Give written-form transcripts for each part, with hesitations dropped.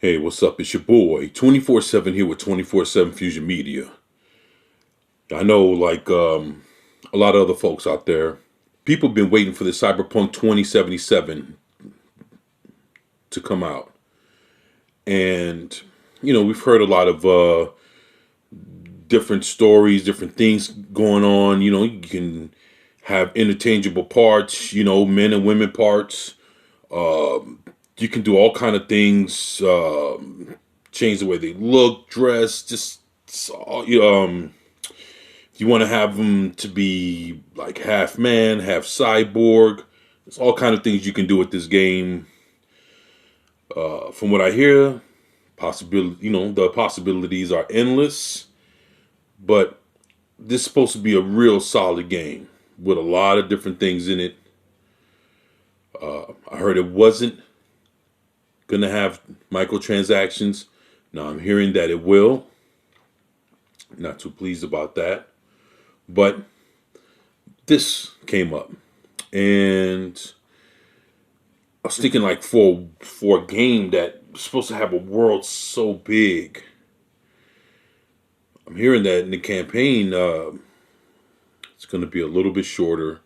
Hey, what's up? It's your boy, 24/7 here with 24/7 Fusion Media. I know, a lot of other folks out there, people have been waiting for the Cyberpunk 2077 to come out. And, we've heard a lot of different stories, different things going on. You can have interchangeable parts, men and women parts. You can do all kind of things, change the way they look, dress, just you want to have them to be like half man, half cyborg. There's all kind of things you can do with this game. From what I hear, the possibilities are endless. But this is supposed to be a real solid game with a lot of different things in it. I heard it wasn't gonna have microtransactions. Now I'm hearing that it will. Not too pleased about that. But this came up, and I was thinking, like, for a game that's supposed to have a world so big, I'm hearing that in the campaign, it's going to be a little bit shorter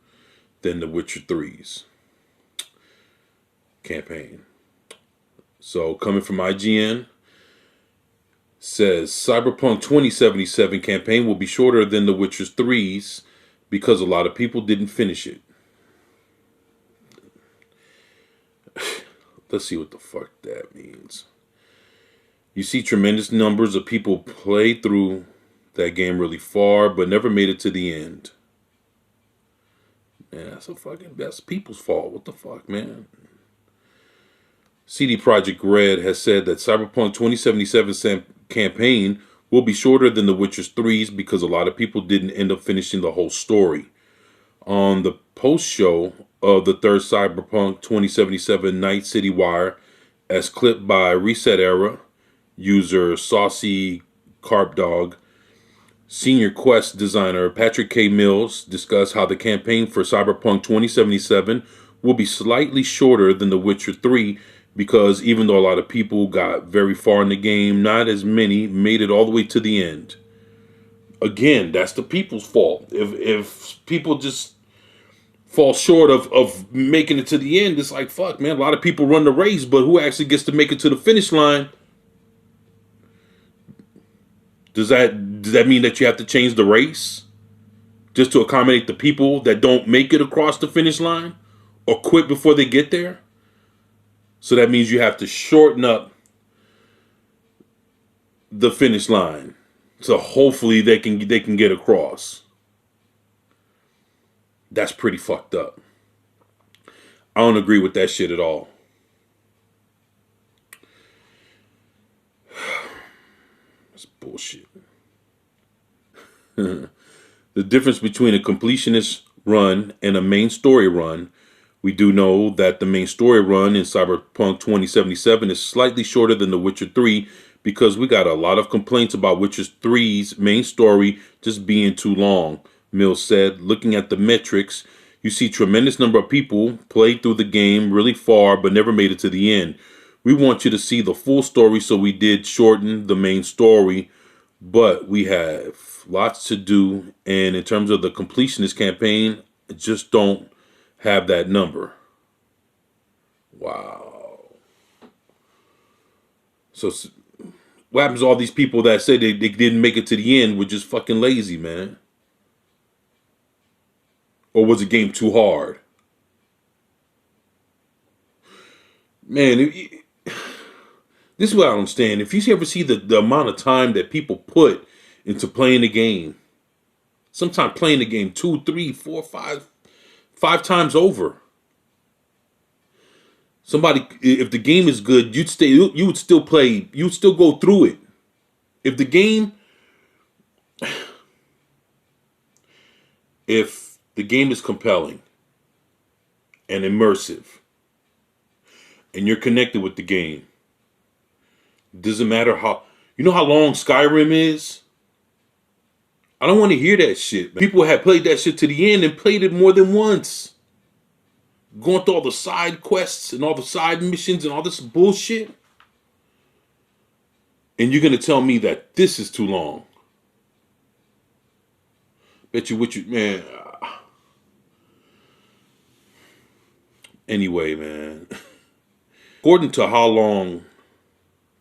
than the Witcher 3's campaign. So coming from IGN, says Cyberpunk 2077 campaign will be shorter than The Witcher 3's because a lot of people didn't finish it. Let's see what the fuck that means. You see tremendous numbers of people play through that game really far but never made it to the end. Man, that's people's fault. What the fuck, man? CD Projekt Red has said that Cyberpunk 2077 campaign will be shorter than The Witcher 3's because a lot of people didn't end up finishing the whole story. On the post-show of the third Cyberpunk 2077 Night City Wire, as clipped by Reset Era user Saucy Carp Dog, senior quest designer Patrick K. Mills discussed how the campaign for Cyberpunk 2077 will be slightly shorter than The Witcher 3 because even though a lot of people got very far in the game, not as many made it all the way to the end. Again, that's the people's fault. If people just fall short of making it to the end, it's like, fuck, man, a lot of people run the race, but who actually gets to make it to the finish line? Does that mean that you have to change the race just to accommodate the people that don't make it across the finish line or quit before they get there? So that means you have to shorten up the finish line. So hopefully they can get across. That's pretty fucked up. I don't agree with that shit at all. That's bullshit. The difference between a completionist run and a main story run. We do know that the main story run in Cyberpunk 2077 is slightly shorter than The Witcher 3 because we got a lot of complaints about Witcher 3's main story just being too long. Mills said, looking at the metrics, you see tremendous number of people played through the game really far but never made it to the end. We want you to see the full story, so we did shorten the main story, but we have lots to do, and in terms of the completionist campaign, just don't have that number. Wow. So what happens to all these people that say they didn't make it to the end were just fucking lazy, man? Or was the game too hard? Man, this is what I don't understand. If you ever see the amount of time that people put into playing the game, sometimes playing the game 2, 3, 4, 5 times over. Somebody, if the game is good, you would still play, you would still go through it. If the game is compelling and immersive, and you're connected with the game, doesn't matter how, you know how long Skyrim is? I don't want to hear that shit. People have played that shit to the end and played it more than once. Going through all the side quests and all the side missions and all this bullshit. And you're gonna tell me that this is too long? Bet you what you man. Anyway, man. According to How Long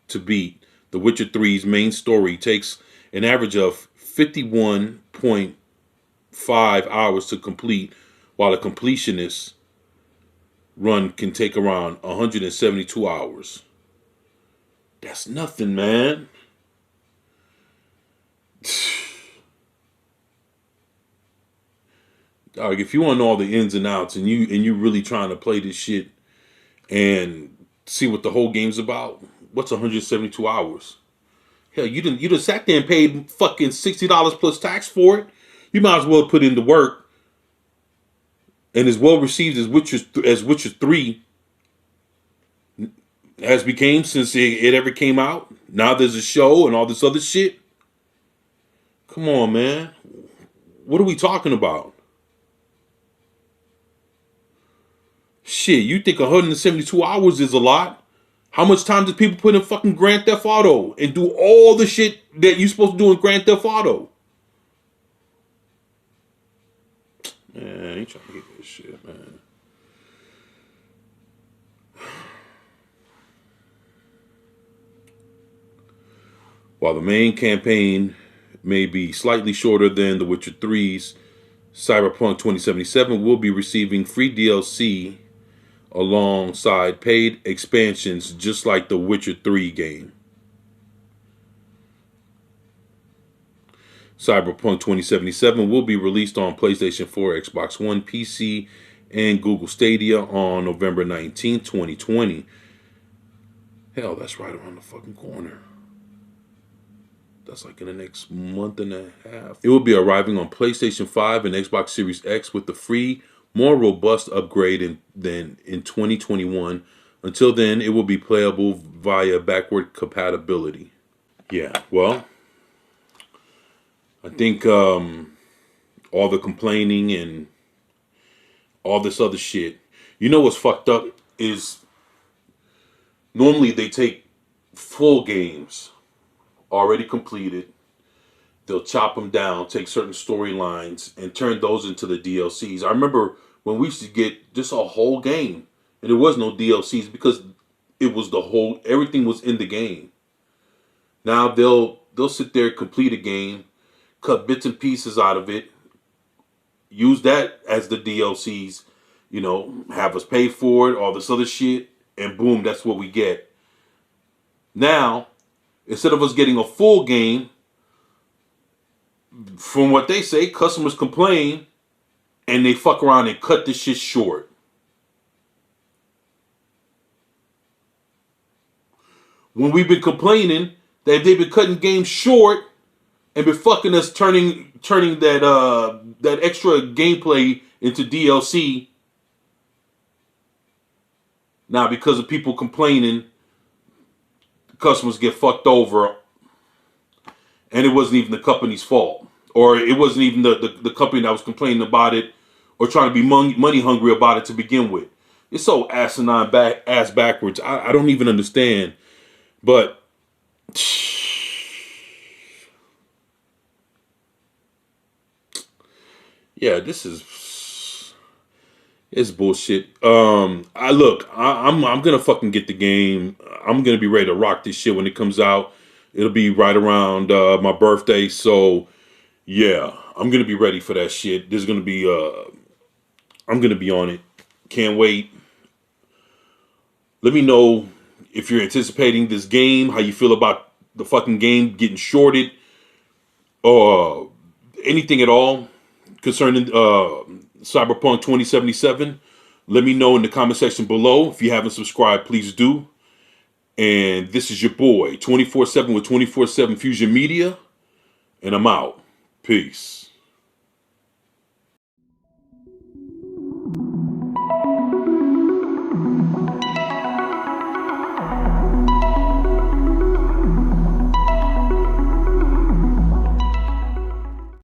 to Beat, The Witcher 3's main story takes an average of 51.5 hours to complete, while a completionist run can take around 172 hours. That's nothing, man. Dog, if you want to know all the ins and outs and you really trying to play this shit and see what the whole game's about, what's 172 hours? Hell, you done sat there and paid fucking $60 plus tax for it. You might as well put in the work. And as well received as Witcher 3 has became since it ever came out. Now there's a show and all this other shit. Come on, man. What are we talking about? Shit, you think 172 hours is a lot? How much time do people put in fucking Grand Theft Auto and do all the shit that you're supposed to do in Grand Theft Auto? Man, I ain't trying to get this shit, man. While the main campaign may be slightly shorter than The Witcher 3's, Cyberpunk 2077 will be receiving free DLC alongside paid expansions, just like The Witcher 3 game. Cyberpunk 2077 will be released on PlayStation 4, Xbox One, PC, and Google Stadia on November 19th, 2020. Hell, that's right around the fucking corner. That's like in the next month and a half. It will be arriving on PlayStation 5 and Xbox Series X with the free, more robust upgrade than in 2021. Until then, it will be playable via backward compatibility. Yeah, well, I think all the complaining and all this other shit. You know what's fucked up is normally they take full games already completed. They'll chop them down, take certain storylines, and turn those into the DLCs. I remember when we used to get just a whole game, and there was no DLCs because it was everything was in the game. Now they'll sit there, complete a game, cut bits and pieces out of it, use that as the DLCs, have us pay for it, all this other shit, and boom, that's what we get. Now, instead of us getting a full game, from what they say, customers complain and they fuck around and cut this shit short. When we've been complaining that they've been cutting games short and been fucking us turning that extra gameplay into DLC. Now, because of people complaining, customers get fucked over, and it wasn't even the company's fault, or it wasn't even the company that was complaining about it or trying to be money hungry about it to begin with. It's so asinine, ass backwards. I don't even understand, but yeah, it's bullshit. I'm gonna fucking get the game. I'm gonna be ready to rock this shit when it comes out. It'll be right around my birthday, so yeah, I'm gonna be ready for that shit. There's gonna be I'm gonna be on it. Can't wait. Let me know if you're anticipating this game, how you feel about the fucking game getting shorted, or anything at all concerning Cyberpunk 2077. Let me know in the comment section below. If you haven't subscribed, please do. And this is your boy, 24/7 with 24/7 Fusion Media. And I'm out. Peace.